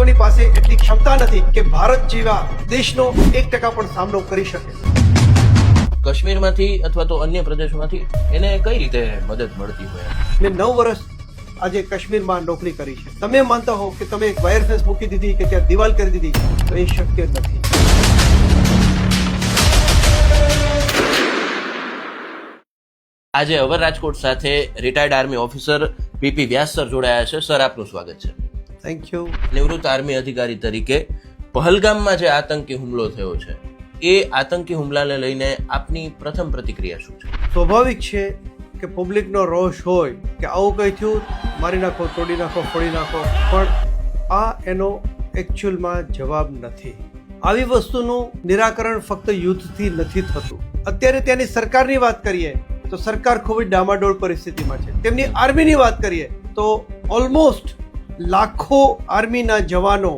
લોકોની પાસે એટલી ક્ષમતા નથી કે ભારત જેવા દેશનો 1% પણ સામનો કરી શકે. કાશ્મીરમાંથી અથવા તો અન્ય પ્રદેશોમાંથી એને કઈ રીતે મદદ મળતી હોય? મેં 9 વર્ષ આજે કાશ્મીરમાં નોકરી કરી છે. તમે માનતા હો કે તમે એક વાયર ફેન્સ મૂકી દીધી કે ત્યાં દિવાલ કરી દીધી, તો એ શક્ય નથી. આજે અવર રાજકોટ સાથે રિટાયર્ડ આર્મી ઓફિસર પીપી વ્યાસ સર જોડાયા છે. સર, આપનું સ્વાગત છે. Thank you. નિવૃત્ત આર્મી અધિકારી તરીકે પહલગામમાં જે આતંકી હુમલો થયો છે, એ આતંકી હુમલાને લઈને આપની પ્રથમ પ્રતિક્રિયા શું છે? સ્વાભાવિક છે કે પબ્લિકનો રોષ હોય કે આવું કંઈ થયું, મારી નાખો, તોડી નાખો, ફોડી નાખો, પણ આ એનો એકચ્યુઅલમાં જવાબ નથી. આવી વસ્તુનું નિરાકરણ ફક્ત યુદ્ધથી નથી થતું. અત્યારે ત્યાંની સરકારની વાત કરીએ તો સરકાર ખૂબ જ ડામાડોળ પરિસ્થિતિમાં છે. તેમની આર્મીની વાત કરીએ તો ઓલમોસ્ટ લાખો આર્મીના જવાનો,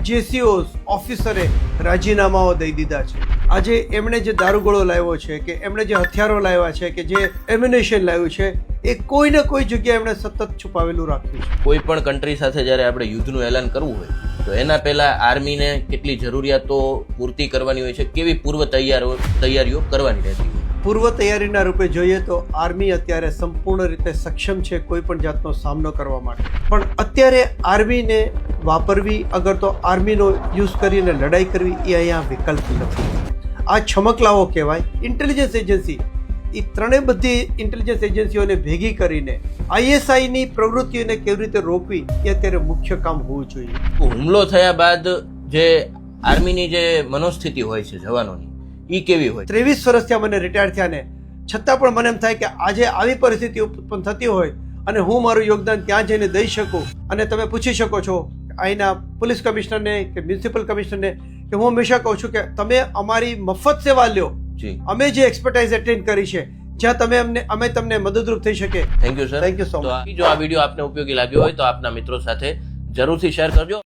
જેસીઓસ, ઓફિસરે રાજીનામાઓ દઈ દીધા છે. આજે એમણે જે દારૂગોળો લાવ્યો છે, કે એમણે જે હથિયારો લાવ્યા છે, કે જે એમ્યુનેશન લાવ્યું છે, એ કોઈ ને કોઈ જગ્યાએ એમણે સતત છુપાવેલું રાખ્યું છે. કોઈ પણ કન્ટ્રી સાથે જ્યારે આપણે યુદ્ધનું એલાન કરવું હોય તો એના પહેલા આર્મીને કેટલી જરૂરિયાતો પૂર્તિ કરવાની હોય છે, કેવી પૂર્વ તૈયારીઓ કરવાની રહેતી હોય? પૂર્વ તૈયારીના રૂપે જોઈએ તો આર્મી અત્યારે સંપૂર્ણ રીતે સક્ષમ છે કોઈ પણ જાતનો સામનો કરવા માટે. પણ અત્યારે આર્મીને વાપરવી, અગર તો આર્મીનો યુઝ કરીને લડાઈ કરવી, એ અહીંયા વિકલ્પ નથી. આ છમકલાઓ કહેવાય. ઇન્ટેલિજન્સ એજન્સી, એ ત્રણેય બધી ઇન્ટેલિજન્સ એજન્સીઓને ભેગી કરીને ISIની પ્રવૃત્તિઓને કેવી રીતે રોકવી, એ અત્યારે મુખ્ય કામ હોવું જોઈએ. હુમલો થયા બાદ જે આર્મીની જે મનોસ્થિતિ હોય છે જવાનોની, એ કેવી હોય? 23 વર્ષ થયા મને રિટાયર થયા ને, છતાં પણ મને એમ થાય કે આજે આવી પરિસ્થિતિ ઉત્પન્ન થતી હોય અને હું મારું યોગદાન ત્યાં જઈને દઈ શકું. અને તમે પૂછી શકો છો અહીંના પોલીસ કમિશનરને કે મ્યુનિસિપલ કમિશનરને કે હું હંમેશા કહું છું કે તમે અમારી મફત સેવા લ્યો. અમે જે એક્સપર્ટાઇઝ એટેન્ડ કરી છે, જ્યાં અમે તમને મદદરૂપ થઈ શકે. Thank you sir. Thank you so much. જો આ વિડીયો આપને ઉપયોગી લાગ્યો હોય તો આપના મિત્રો સાથે જરૂરથી શેર કરજો.